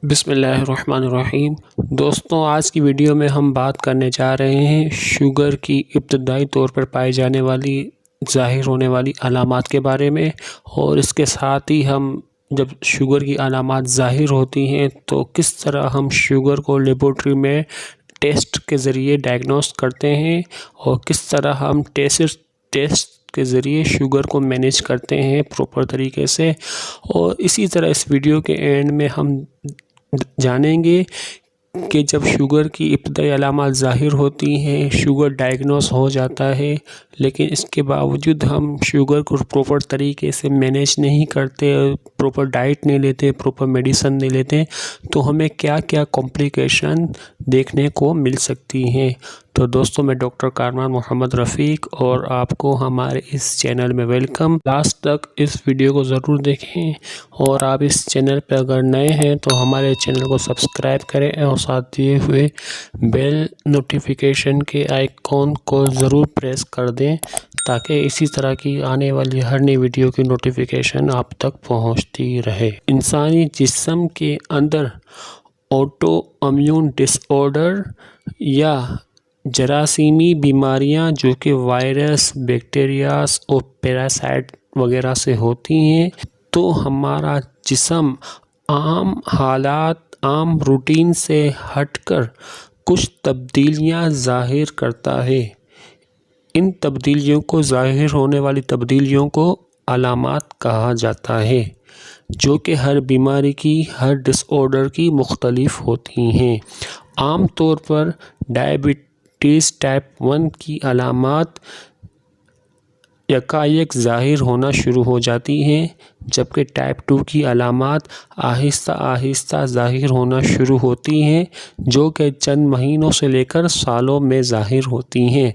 بسم اللہ الرحمن الرحیم۔ دوستوں، آج کی ویڈیو میں ہم بات کرنے جا رہے ہیں شوگر کی ابتدائی طور پر پائی جانے والی ظاہر ہونے والی علامات کے بارے میں، اور اس کے ساتھ ہی ہم جب شوگر کی علامات ظاہر ہوتی ہیں تو کس طرح ہم شوگر کو لیبارٹری میں ٹیسٹ کے ذریعے ڈائگنوز کرتے ہیں، اور کس طرح ہم ٹیسٹ کے ذریعے شوگر کو مینیج کرتے ہیں پراپر طریقے سے۔ اور اسی طرح اس ویڈیو کے اینڈ میں ہم جانیں گے کہ جب شوگر کی ابتدائی علامات ظاہر ہوتی ہیں، شوگر ڈائگنوز ہو جاتا ہے، لیکن اس کے باوجود ہم شوگر کو پراپر طریقے سے مینیج نہیں کرتے، پراپر ڈائٹ نہیں لیتے، پراپر میڈیسن نہیں لیتے، تو ہمیں کیا کیا کمپلیکیشن دیکھنے کو مل سکتی ہیں۔ تو دوستوں، میں ڈاکٹر کارمان محمد رفیق اور آپ کو ہمارے اس چینل میں ویلکم۔ لاسٹ تک اس ویڈیو کو ضرور دیکھیں، اور آپ اس چینل پہ اگر نئے ہیں تو ہمارے چینل کو سبسکرائب کریں اور ساتھ دیے ہوئے بیل نوٹیفیکیشن کے آئیکن کو ضرور پریس کر دیں تاکہ اسی طرح کی آنے والی ہر نئی ویڈیو کی نوٹیفیکیشن آپ تک پہنچتی رہے۔ انسانی جسم کے اندر آٹو امیون ڈس آرڈر یا جراثیمی بیماریاں جو کہ وائرس، بیکٹیریاز اور پیراسائٹ وغیرہ سے ہوتی ہیں، تو ہمارا جسم عام حالات، عام روٹین سے ہٹ کر کچھ تبدیلیاں ظاہر کرتا ہے۔ ان تبدیلیوں کو، ظاہر ہونے والی تبدیلیوں کو علامات کہا جاتا ہے، جو کہ ہر بیماری کی، ہر ڈس آرڈر کی مختلف ہوتی ہیں۔ عام طور پر ڈائبٹیز ٹائپ 1 کی علامات یکایک ظاہر ہونا شروع ہو جاتی ہیں، جبکہ ٹائپ 2 کی علامات آہستہ آہستہ ظاہر ہونا شروع ہوتی ہیں، جو کہ چند مہینوں سے لے کر سالوں میں ظاہر ہوتی ہیں۔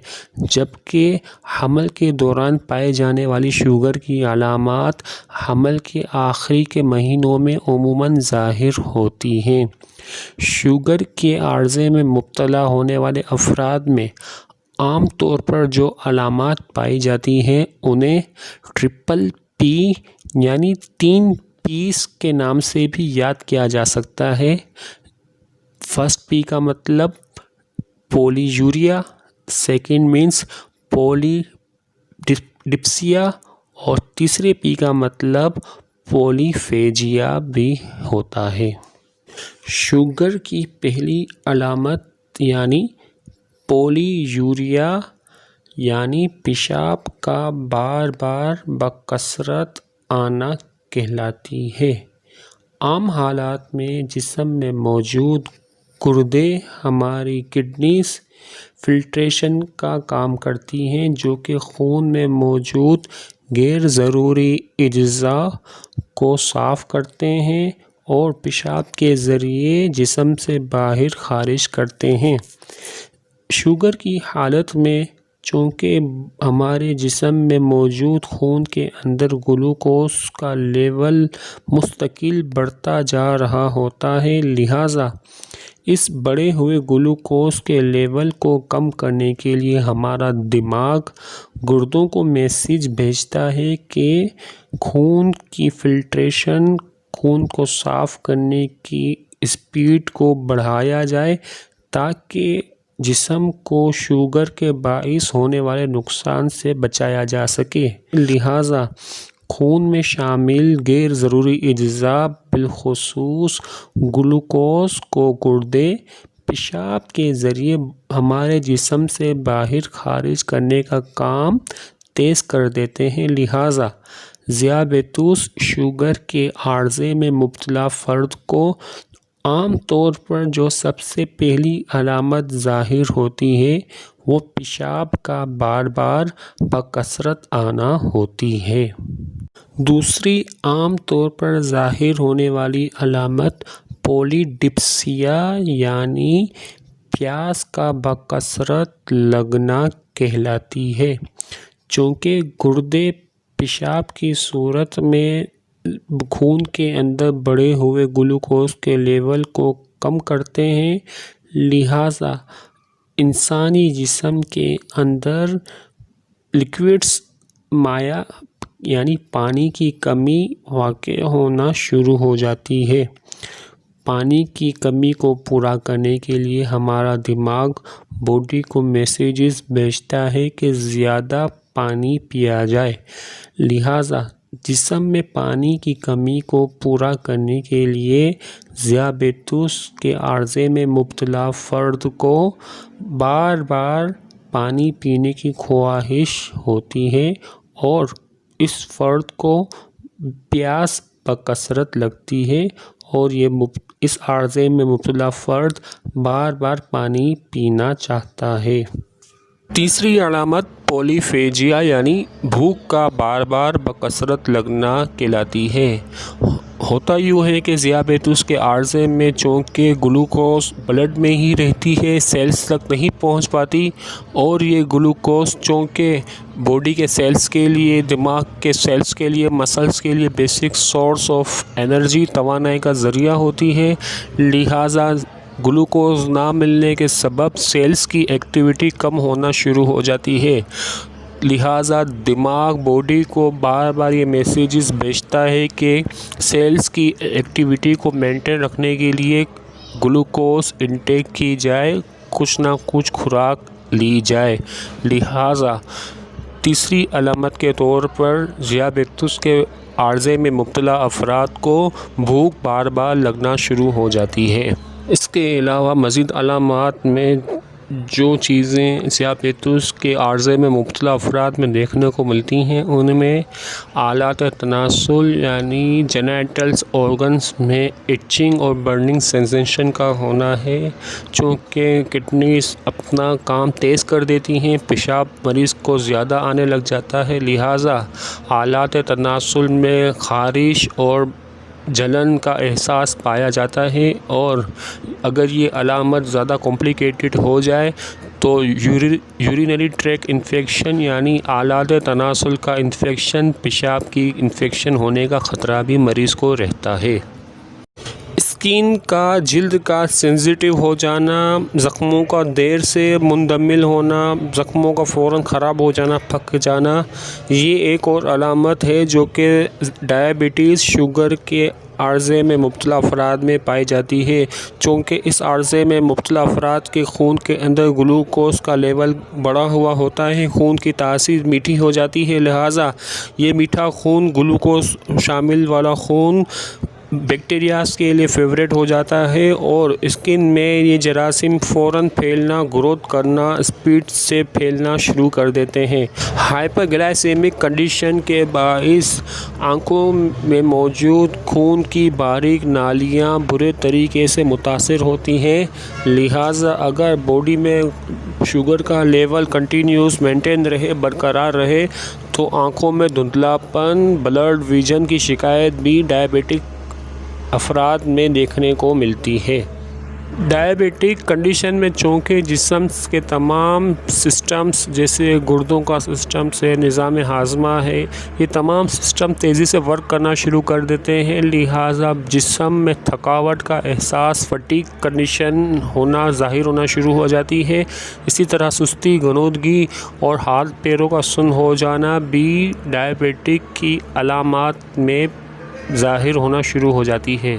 جبکہ حمل کے دوران پائے جانے والی شوگر کی علامات حمل کے آخری کے مہینوں میں عموماً ظاہر ہوتی ہیں۔ شوگر کے عارضے میں مبتلا ہونے والے افراد میں عام طور پر جو علامات پائی جاتی ہیں انہیں ٹرپل پی یعنی 3 پیز کے نام سے بھی یاد کیا جا سکتا ہے۔ فرسٹ پی کا مطلب پولی یوریا، سیکنڈ مینس پولی ڈپسیا، اور تیسرے پی کا مطلب پولی فیجیا بھی ہوتا ہے۔ شوگر کی پہلی علامت یعنی پولی یوریا یعنی پیشاب کا بار بار بکثرت آنا کہلاتی ہے۔ عام حالات میں جسم میں موجود گردے ہماری کڈنیز فلٹریشن کا کام کرتی ہیں، جو کہ خون میں موجود غیر ضروری اجزاء کو صاف کرتے ہیں اور پیشاب کے ذریعے جسم سے باہر خارج کرتے ہیں۔ شوگر کی حالت میں چونکہ ہمارے جسم میں موجود خون کے اندر گلوکوز کا لیول مستقل بڑھتا جا رہا ہوتا ہے، لہٰذا اس بڑھے ہوئے گلوکوز کے لیول کو کم کرنے کے لیے ہمارا دماغ گردوں کو میسیج بھیجتا ہے کہ خون کی فلٹریشن، خون کو صاف کرنے کی اسپیڈ کو بڑھایا جائے تاکہ جسم کو شوگر کے باعث ہونے والے نقصان سے بچایا جا سکے۔ لہٰذا خون میں شامل غیر ضروری اجزاء بالخصوص گلوکوز کو گردے پیشاب کے ذریعے ہمارے جسم سے باہر خارج کرنے کا کام تیز کر دیتے ہیں۔ لہٰذا ذیابیطس شوگر کے عارضے میں مبتلا فرد کو عام طور پر جو سب سے پہلی علامت ظاہر ہوتی ہے وہ پیشاب کا بار بار بکثرت آنا ہوتی ہے۔ دوسری عام طور پر ظاہر ہونے والی علامت پولی ڈپسیا یعنی پیاس کا بکثرت لگنا کہلاتی ہے۔ چونکہ گردے پیشاب کی صورت میں خون کے اندر بڑھے ہوئے گلوکوز کے لیول کو کم کرتے ہیں، لہٰذا انسانی جسم کے اندر لیکوڈز مائع یعنی پانی کی کمی واقع ہونا شروع ہو جاتی ہے۔ پانی کی کمی کو پورا کرنے کے لیے ہمارا دماغ باڈی کو میسیجز بھیجتا ہے کہ زیادہ پانی پیا جائے۔ لہٰذا جسم میں پانی کی کمی کو پورا کرنے کے لیے ذیابیطس کے عارضے میں مبتلا فرد کو بار بار پانی پینے کی خواہش ہوتی ہے اور اس فرد کو پیاس بکثرت لگتی ہے اور اس عارضے میں مبتلا فرد بار بار پانی پینا چاہتا ہے۔ تیسری علامت پولیفیجیا یعنی بھوک کا بار بار بکثرت لگنا کہلاتی ہے۔ ہوتا یوں ہے کہ ذیابیطس کے عارضے میں چونکہ گلوکوز بلڈ میں ہی رہتی ہے، سیلز تک نہیں پہنچ پاتی، اور یہ گلوکوز چونکہ باڈی کے سیلز کے لیے، دماغ کے سیلز کے لیے، مسلز کے لیے بیسک سورس آف انرجی، توانائی کا ذریعہ ہوتی ہے، لہٰذا گلوکوز نہ ملنے کے سبب سیلز کی ایکٹیویٹی کم ہونا شروع ہو جاتی ہے۔ لہٰذا دماغ باڈی کو بار بار یہ میسیجز بھیجتا ہے کہ سیلز کی ایکٹیویٹی کو مینٹین رکھنے کے لیے گلوکوز انٹیک کی جائے، کچھ نہ کچھ خوراک لی جائے۔ لہٰذا تیسری علامت کے طور پر ذیابیطس کے عارضے میں مبتلا افراد کو بھوک بار بار لگنا شروع ہو جاتی ہے۔ اس کے علاوہ مزید علامات میں جو چیزیں ذیابیطس کے عارضے میں مبتلا افراد میں دیکھنے کو ملتی ہیں، ان میں آلات تناسل یعنی جینیٹلز آرگنز میں ایچنگ اور برننگ سینسیشن کا ہونا ہے، چونکہ کڈنیز اپنا کام تیز کر دیتی ہیں، پیشاب مریض کو زیادہ آنے لگ جاتا ہے، لہٰذا آلات تناسل میں خارش اور جلن کا احساس پایا جاتا ہے، اور اگر یہ علامت زیادہ کمپلیکیٹڈ ہو جائے تو یورینری ٹریک انفیکشن یعنی آلات تناسل کا انفیکشن، پیشاب کی انفیکشن ہونے کا خطرہ بھی مریض کو رہتا ہے۔ اسکن کا، جلد کا سینسیٹیو ہو جانا، زخموں کا دیر سے مندمل ہونا، زخموں کا فوراً خراب ہو جانا، پھک جانا، یہ ایک اور علامت ہے جو کہ ڈائبٹیز شوگر کے عارضے میں مبتلا افراد میں پائی جاتی ہے، چونکہ اس عارضے میں مبتلا افراد کے خون کے اندر گلوکوز کا لیول بڑھا ہوا ہوتا ہے، خون کی تاثیر میٹھی ہو جاتی ہے، لہٰذا یہ میٹھا خون، گلوکوز شامل والا خون بیکٹیریاز کے لیے فیوریٹ ہو جاتا ہے اور اسکن میں یہ جراثیم فوراً پھیلنا، گروتھ کرنا، اسپیڈ سے پھیلنا شروع کر دیتے ہیں۔ ہائپر گلائسیمک کنڈیشن کے باعث آنکھوں میں موجود خون کی باریک نالیاں برے طریقے سے متاثر ہوتی ہیں، لہٰذا اگر باڈی میں شوگر کا لیول کنٹینیوس مینٹین رہے، برقرار رہے، تو آنکھوں میں دھندلاپن، بلرڈ ویژن کی شکایت بھی ڈائبٹک افراد میں دیکھنے کو ملتی ہے۔ ڈائبٹک کنڈیشن میں چونکہ جسم کے تمام سسٹمز جیسے گردوں کا سسٹم سے نظام ہاضمہ ہے، یہ تمام سسٹم تیزی سے ورک کرنا شروع کر دیتے ہیں، لہٰذا جسم میں تھکاوٹ کا احساس، فٹیگ کنڈیشن ظاہر ہونا شروع ہو جاتی ہے۔ اسی طرح سستی، غنودگی اور ہاتھ پیروں کا سن ہو جانا بھی ڈائبٹک کی علامات میں ظاہر ہونا شروع ہو جاتی ہے۔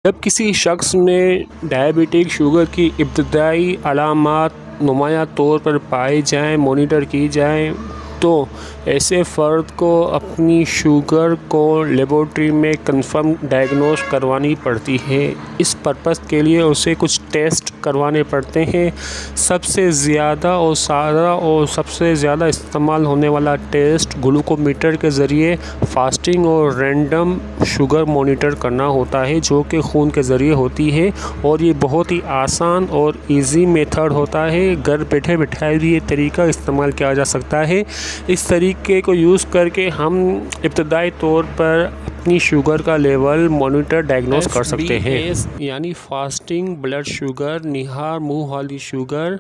جب کسی شخص میں ڈائبٹک شوگر کی ابتدائی علامات نمایاں طور پر پائی جائیں، مانیٹر کی جائیں، تو ایسے فرد کو اپنی شوگر کو لیبارٹری میں کنفرم ڈائگنوز کروانی پڑتی ہے۔ اس پرپس کے لیے اسے کچھ ٹیسٹ کروانے پڑتے ہیں۔ سب سے زیادہ اور سادہ اور سب سے زیادہ استعمال ہونے والا ٹیسٹ گلوکومیٹر کے ذریعے فاسٹنگ اور رینڈم شوگر مانیٹر کرنا ہوتا ہے، جو کہ خون کے ذریعے ہوتی ہے، اور یہ بہت ہی آسان اور ایزی میتھڈ ہوتا ہے۔ گھر بیٹھے بٹھائے بھی یہ طریقہ استعمال کیا جا سکتا ہے۔ اس طریقے کو یوز کر کے ہم ابتدائی طور پر اپنی شوگر کا لیول مانیٹر ڈائگنوز کر سکتے ہیں۔ یعنی فاسٹنگ بلڈ شوگر، نہار منہ والی شوگر،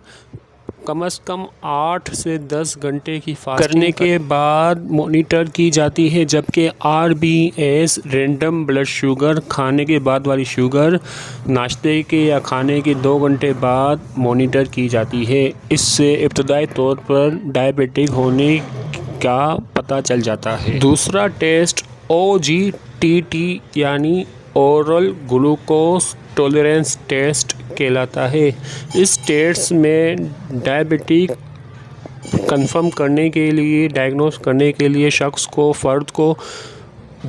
کم از کم 8 سے 10 گھنٹے کی فاسٹنگ کرنے کے بعد مانیٹر کی جاتی ہے، جبکہ RBS رینڈم بلڈ شوگر، کھانے کے بعد والی شوگر، ناشتے کے یا کھانے کے 2 گھنٹے بعد مانیٹر کی جاتی ہے۔ اس سے ابتدائی طور پر ڈائبٹک ہونے کا پتہ چل جاتا ہے۔ دوسرا ٹیسٹ OGTT یعنی اورل گلوکوز ٹالرنس ٹیسٹ کہلاتا ہے۔ اس ٹیسٹ میں ڈائبٹی کنفرم کرنے کے لیے ڈائگنوز کرنے کے لیے فرد کو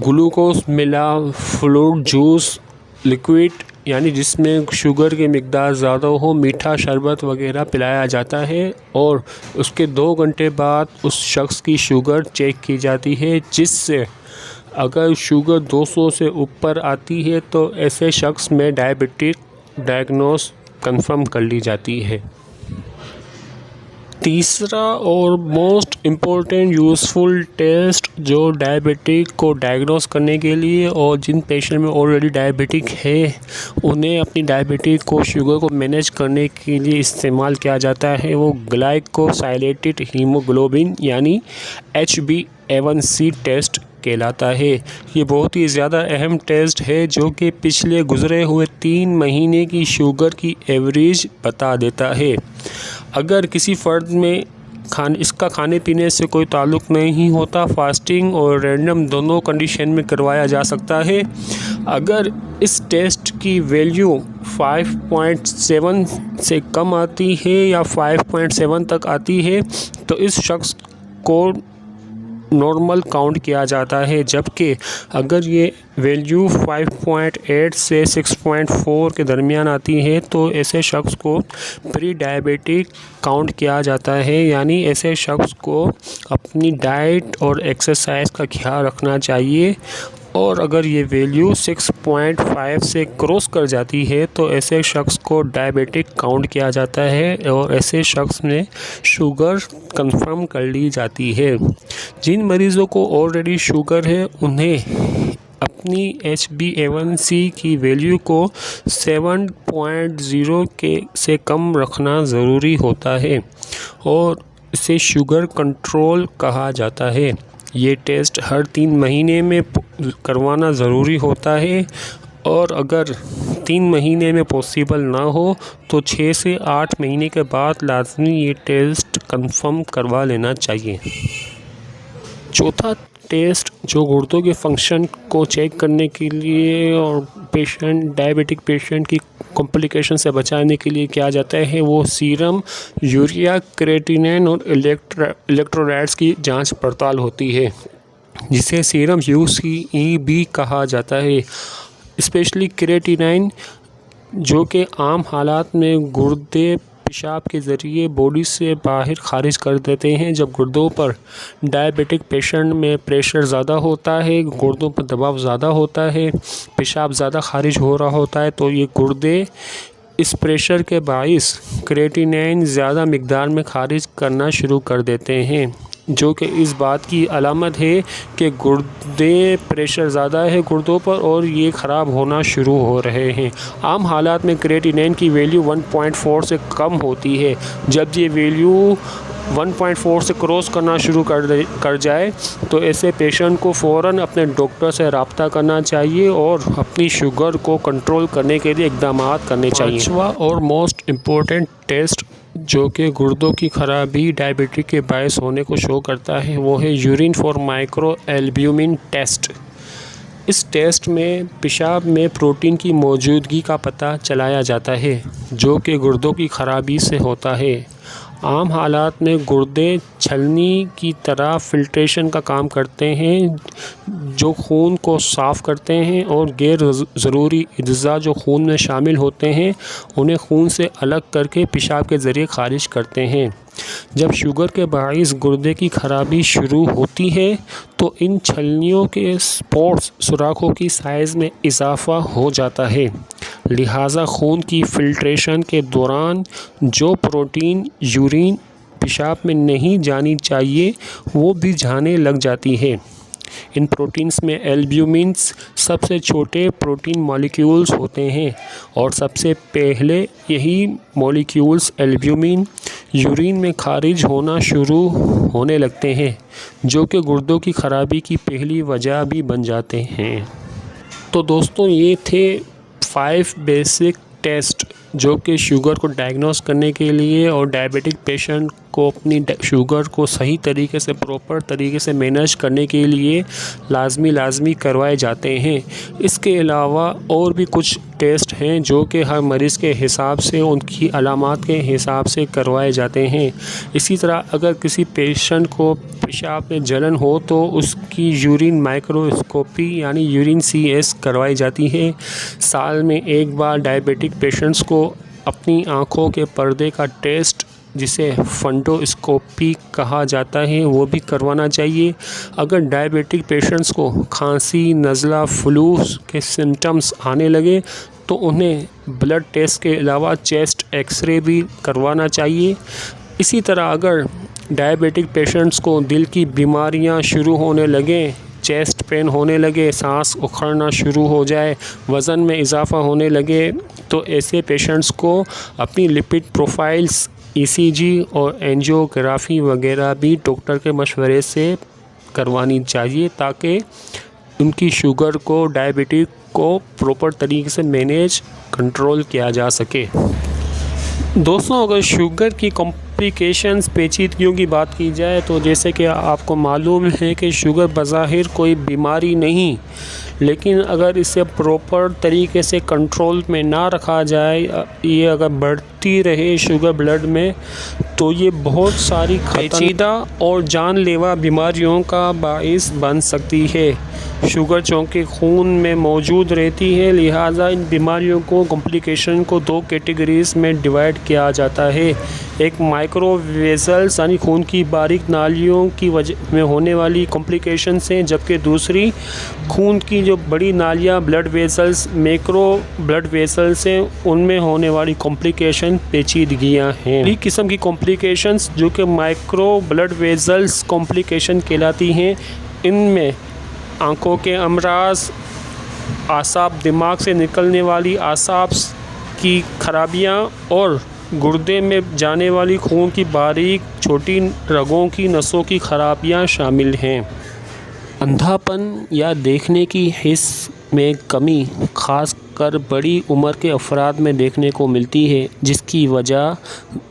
گلوکوز ملا فلوئڈ جوس لیکوئڈ یعنی جس میں شوگر کی مقدار زیادہ ہو، میٹھا شربت وغیرہ پلایا جاتا ہے، اور اس کے 2 گھنٹے بعد اس شخص کی شوگر چیک کی جاتی ہے، جس سے اگر شوگر 200 سے اوپر آتی ہے تو ایسے شخص میں ڈائبٹک ڈائگنوز کنفرم کر لی جاتی ہے۔ تیسرا اور موسٹ امپورٹنٹ یوزفل ٹیسٹ جو ڈائبٹک کو ڈائگنوز کرنے کے لیے اور جن پیشنٹ میں آلریڈی ڈائبٹک ہے انہیں اپنی ڈائبٹک کو شوگر کو مینیج کرنے کے لیے استعمال کیا جاتا ہے، وہ گلائکوسائلیٹڈ ہیموگلوبن یعنی HbA1c ٹیسٹ کہلاتا ہے۔ یہ بہت ہی زیادہ اہم ٹیسٹ ہے جو کہ پچھلے گزرے ہوئے 3 مہینے کی شوگر کی ایوریج بتا دیتا ہے۔ اگر کسی فرد میں اس کا کھانے پینے سے کوئی تعلق نہیں ہوتا، فاسٹنگ اور رینڈم دونوں کنڈیشن میں کروایا جا سکتا ہے۔ اگر اس ٹیسٹ کی ویلیو 5.7 سے کم آتی ہے یا 5.7 تک آتی ہے تو اس شخص کو نارمل کاؤنٹ کیا جاتا ہے، جبکہ اگر یہ ویلیو 5.8 سے 6.4 کے درمیان آتی ہے تو ایسے شخص کو پری ڈائبٹک کاؤنٹ کیا جاتا ہے، یعنی ایسے شخص کو اپنی ڈائٹ اور ایکسرسائز کا خیال رکھنا چاہیے، اور اگر یہ ویلیو 6.5 سے کراس کر جاتی ہے تو ایسے شخص کو ڈائبٹک کاؤنٹ کیا جاتا ہے اور ایسے شخص میں شوگر کنفرم کر لی جاتی ہے۔ جن مریضوں کو آلریڈی شوگر ہے انہیں اپنی HbA1c کی ویلیو کو 7.0 سے کم رکھنا ضروری ہوتا ہے اور اسے شوگر کنٹرول کہا جاتا ہے۔ یہ ٹیسٹ ہر 3 مہینے میں کروانا ضروری ہوتا ہے، اور اگر 3 مہینے میں پاسبل نہ ہو تو 6 سے 8 مہینے کے بعد لازمی یہ ٹیسٹ کنفرم کروا لینا چاہیے۔ چوتھا ٹیسٹ جو گردوں کے فنکشن کو چیک کرنے کے لیے اور ڈائبٹک پیشنٹ کی کمپلیکیشن سے بچانے کے لیے کیا جاتا ہے وہ سیرم یوریا کریٹینین اور الیکٹرولائٹس کی جانچ پڑتال ہوتی ہے، جسے سیرم UCE بھی کہا جاتا ہے۔ اسپیشلی کریٹینین جو کہ عام حالات میں گردے پیشاب کے ذریعے باڈی سے باہر خارج کر دیتے ہیں۔ جب گردوں پر ڈائبٹک پیشنٹ میں پریشر زیادہ ہوتا ہے، گردوں پر دباؤ زیادہ ہوتا ہے، پیشاب زیادہ خارج ہو رہا ہوتا ہے تو یہ گردے اس پریشر کے باعث کریٹینین زیادہ مقدار میں خارج کرنا شروع کر دیتے ہیں، جو کہ اس بات کی علامت ہے کہ گردے پریشر زیادہ ہے گردوں پر اور یہ خراب ہونا شروع ہو رہے ہیں۔ عام حالات میں کریٹینین کی ویلیو 1.4 سے کم ہوتی ہے۔ جب یہ ویلیو 1.4 سے کراس کرنا شروع کر جائے تو ایسے پیشنٹ کو فوراً اپنے ڈاکٹر سے رابطہ کرنا چاہیے اور اپنی شوگر کو کنٹرول کرنے کے لیے اقدامات کرنے چاہیے۔ پانچواں اور موسٹ امپورٹنٹ ٹیسٹ جو کہ گردوں کی خرابی ڈائبٹک کے باعث ہونے کو شو کرتا ہے وہ ہے urine for micro albumin test. اس ٹیسٹ میں پیشاب میں پروٹین کی موجودگی کا پتہ چلایا جاتا ہے جو کہ گردوں کی خرابی سے ہوتا ہے۔ عام حالات میں گردے چھلنی کی طرح فلٹریشن کا کام کرتے ہیں جو خون کو صاف کرتے ہیں اور غیر ضروری اجزاء جو خون میں شامل ہوتے ہیں انہیں خون سے الگ کر کے پیشاب کے ذریعے خارج کرتے ہیں۔ جب شوگر کے باعث گردے کی خرابی شروع ہوتی ہے تو ان چھلنیوں کے اسپاٹس سوراخوں کی سائز میں اضافہ ہو جاتا ہے، لہٰذا خون کی فلٹریشن کے دوران جو پروٹین یورین پیشاب میں نہیں جانی چاہیے وہ بھی جانے لگ جاتی ہے۔ ان پروٹینز میں البیومنز سب سے چھوٹے پروٹین مالیکیولز ہوتے ہیں اور سب سے پہلے یہی مالیکیولز البیومن یورین میں خارج ہونا شروع ہونے لگتے ہیں جو کہ گردوں کی خرابی کی پہلی وجہ بھی بن جاتے ہیں۔ تو دوستوں یہ تھے 5 بیسک ٹیسٹ جو کہ شوگر کو ڈائگنوز کرنے کے لیے اور ڈائبٹک پیشنٹ کو اپنی شوگر کو صحیح طریقے سے پراپر طریقے سے مینیج کرنے کے لیے لازمی کروائے جاتے ہیں۔ اس کے علاوہ اور بھی کچھ ٹیسٹ ہیں جو کہ ہر مریض کے حساب سے ان کی علامات کے حساب سے کروائے جاتے ہیں۔ اسی طرح اگر کسی پیشنٹ کو پیشاب میں جلن ہو تو اس کی یورین مائکروسکوپی یعنی یورین CS کروائی جاتی ہے۔ سال میں ایک بار ڈائبیٹک پیشنٹس کو اپنی آنکھوں کے پردے کا ٹیسٹ جسے فنڈوسکوپی کہا جاتا ہے وہ بھی کروانا چاہیے۔ اگر ڈائبیٹک پیشنٹس کو کھانسی، نزلہ، فلو کے سمٹمز آنے لگے تو انہیں بلڈ ٹیسٹ کے علاوہ چیسٹ ایکس رے بھی کروانا چاہیے۔ اسی طرح اگر ڈائبیٹک پیشنٹس کو دل کی بیماریاں شروع ہونے لگیں، چیسٹ پین ہونے لگے، سانس اکھڑنا شروع ہو جائے، وزن میں اضافہ ہونے لگے تو ایسے پیشنٹس کو اپنی لپڈ پروفائلز ECG اور اینجیوگرافی وغیرہ بھی ڈاکٹر کے مشورے سے کروانی چاہیے تاکہ ان کی شوگر کو ڈائبٹک کو پراپر طریقے سے مینیج کنٹرول کیا جا سکے۔ دوستوں اگر شوگر کی کمپلیکیشنز پیچیدگیوں کی بات کی جائے تو جیسے کہ آپ کو معلوم ہے کہ شوگر بظاہر کوئی بیماری نہیں، لیکن اگر اسے پراپر طریقے سے کنٹرول میں نہ رکھا جائے، یہ اگر بڑھتی رہے شوگر بلڈ میں تو یہ بہت ساری پیچیدہ اور جان لیوا بیماریوں کا باعث بن سکتی ہے۔ شوگر چونکہ خون میں موجود رہتی ہے، لہٰذا ان بیماریوں کو کمپلیکیشن کو 2 کیٹیگریز میں ڈیوائڈ کیا جاتا ہے۔ ایک مائکرو ویزلز یعنی خون کی باریک نالیوں کی وجہ میں ہونے والی کمپلیکیشنز ہیں، جبکہ دوسری خون کی جو بڑی نالیاں بلڈ ویزلز میکرو بلڈ ویزلز ہیں ان میں ہونے والی کمپلیکیشن پیچیدگیاں ہیں۔ پہلی قسم کی کمپلیکیشنز جو کہ مائکرو بلڈ ویزلز کمپلیکیشن کہلاتی ہیں، ان میں آنکھوں کے امراض، اعصاب، دماغ سے نکلنے والی اعصاب کی خرابیاں اور گردے میں جانے والی خون کی باریک چھوٹی رگوں کی نسوں کی خرابیاں شامل ہیں۔ اندھا پن یا دیکھنے کی حس میں کمی خاص کر بڑی عمر کے افراد میں دیکھنے کو ملتی ہے، جس کی وجہ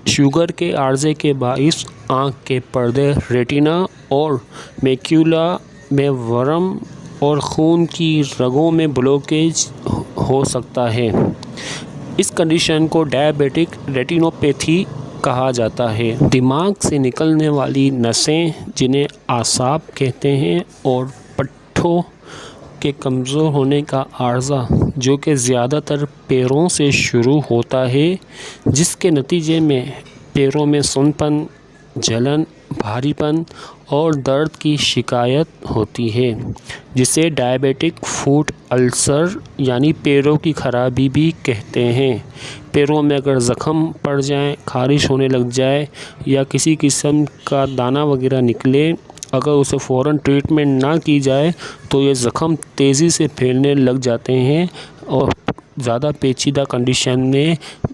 شوگر کے عارضے کے باعث آنکھ کے پردے، ریٹنا اور میکیولا میں ورم اور خون کی رگوں میں بلوکیج ہو سکتا ہے۔ اس کنڈیشن کو ڈائبیٹک ریٹینوپیتھی کہا جاتا ہے۔ دماغ سے نکلنے والی نسیں جنہیں اعصاب کہتے ہیں اور پٹھوں کے کمزور ہونے کا عارضہ جو کہ زیادہ تر پیروں سے شروع ہوتا ہے، جس کے نتیجے میں پیروں میں سنپن، جلن، بھاری پن اور درد کی شکایت ہوتی ہے، جسے ڈائبیٹک فوٹ السر یعنی پیروں کی خرابی بھی کہتے ہیں۔ پیروں میں اگر زخم پڑ جائیں، خارش ہونے لگ جائے یا کسی قسم کا دانہ وغیرہ نکلے، اگر اسے فوراً ٹریٹمنٹ نہ کی جائے تو یہ زخم تیزی سے پھیلنے لگ جاتے ہیں اور زیادہ پیچیدہ کنڈیشن میں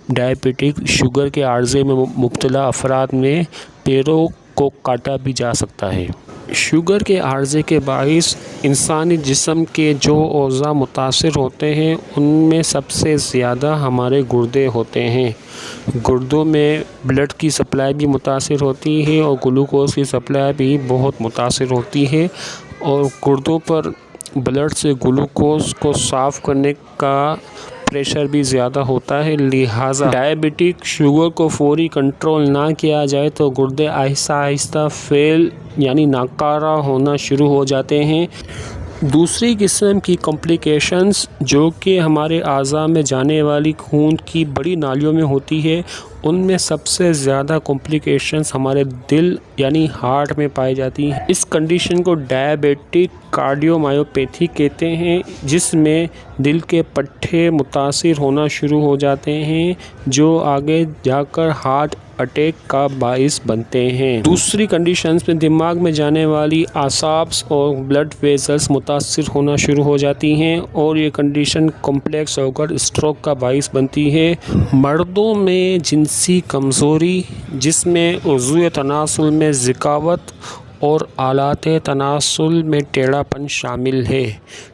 ڈائبیٹک شوگر کے عارضے میں مبتلا افراد میں پیروں کو کاٹا بھی جا سکتا ہے۔ شوگر کے عارضے کے باعث انسانی جسم کے جو اعضاء متاثر ہوتے ہیں ان میں سب سے زیادہ ہمارے گردے ہوتے ہیں۔ گردوں میں بلڈ کی سپلائی بھی متاثر ہوتی ہے اور گلوکوز کی سپلائی بھی بہت متاثر ہوتی ہے، اور گردوں پر بلڈ سے گلوکوز کو صاف کرنے کا پریشر بھی زیادہ ہوتا ہے، لہٰذا ڈائبیٹک شوگر کو فوری کنٹرول نہ کیا جائے تو گردے آہستہ آہستہ فیل یعنی ناکارہ ہونا شروع ہو جاتے ہیں۔ دوسری قسم کی کمپلیکیشنز جو کہ ہمارے اعضاء میں جانے والی خون کی بڑی نالیوں میں ہوتی ہے، ان میں سب سے زیادہ کمپلیکیشنز ہمارے دل یعنی ہارٹ میں پائی جاتی ہیں۔ اس کنڈیشن کو ڈائبیٹک کارڈیومایوپیتھی کہتے ہیں، جس میں دل کے پٹھے متاثر ہونا شروع ہو جاتے ہیں جو آگے جا کر ہارٹ اٹیک کا باعث بنتے ہیں۔ دوسری کنڈیشنز میں دماغ میں جانے والی اعصاب اور بلڈ ویزلز متاثر ہونا شروع ہو جاتی ہیں اور یہ کنڈیشن کمپلیکس ہو کر اسٹروک کا باعث بنتی ہے۔ مردوں میں جنسی کمزوری، جس میں عضو تناسل میں ذکاوت اور آلات تناسل میں ٹیڑھا پن شامل ہے۔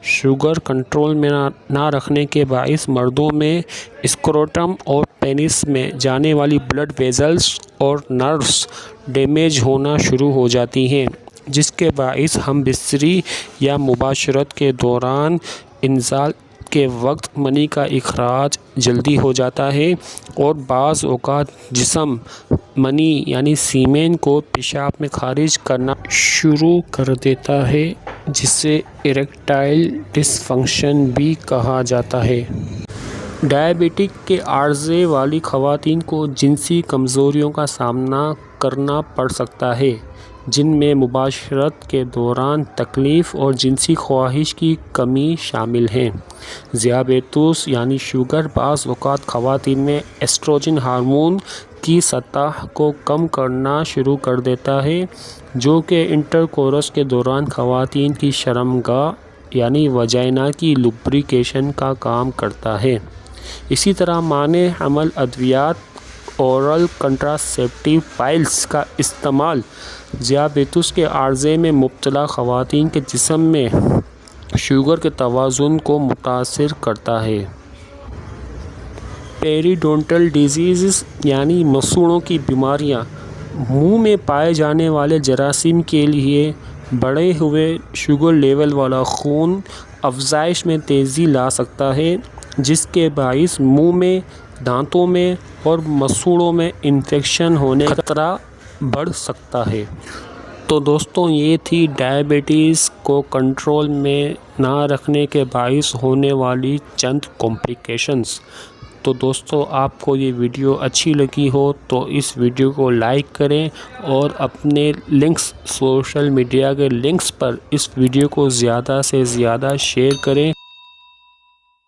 شوگر کنٹرول میں نہ رکھنے کے باعث مردوں میں اسکروٹم اور پینس میں جانے والی بلڈ ویزلز اور نروز ڈیمیج ہونا شروع ہو جاتی ہیں، جس کے باعث ہم بستری یا مباشرت کے دوران انزال کے وقت منی کا اخراج جلدی ہو جاتا ہے، اور بعض اوقات جسم منی یعنی سیمن کو پیشاب میں خارج کرنا شروع کر دیتا ہے، جسے اریکٹائل ڈس فنکشن بھی کہا جاتا ہے۔ ڈائبٹک کے عارضے والی خواتین کو جنسی کمزوریوں کا سامنا کرنا پڑ سکتا ہے، جن میں مباشرت کے دوران تکلیف اور جنسی خواہش کی کمی شامل ہیں۔ ذیابیطس یعنی شوگر بعض اوقات خواتین میں ایسٹروجن ہارمون کی سطح کو کم کرنا شروع کر دیتا ہے، جو کہ انٹرکورس کے دوران خواتین کی شرمگاہ یعنی وجائنا کی لبریکیشن کا کام کرتا ہے۔ اسی طرح مانع حمل ادویات اورل کنٹراسیپٹیو پائلز کا استعمال ذیابیطس کے عارضے میں مبتلا خواتین کے جسم میں شوگر کے توازن کو متاثر کرتا ہے۔ پیریڈونٹل ڈیزیز یعنی مسوڑھوں کی بیماریاں منہ میں پائے جانے والے جراثیم کے لیے بڑھے ہوئے شوگر لیول والا خون افزائش میں تیزی لا سکتا ہے، جس کے باعث منہ میں، دانتوں میں اور مسوڑھوں میں انفیکشن ہونے کا خطرہ بڑھ سکتا ہے۔ تو دوستوں، یہ تھی ڈائبٹیز کو کنٹرول میں نہ رکھنے کے باعث ہونے والی چند کمپلیکیشنز۔ تو دوستوں، آپ کو یہ ویڈیو اچھی لگی ہو تو اس ویڈیو کو لائک کریں اور اپنے لنکس، سوشل میڈیا کے لنکس پر اس ویڈیو کو زیادہ سے زیادہ شیئر کریں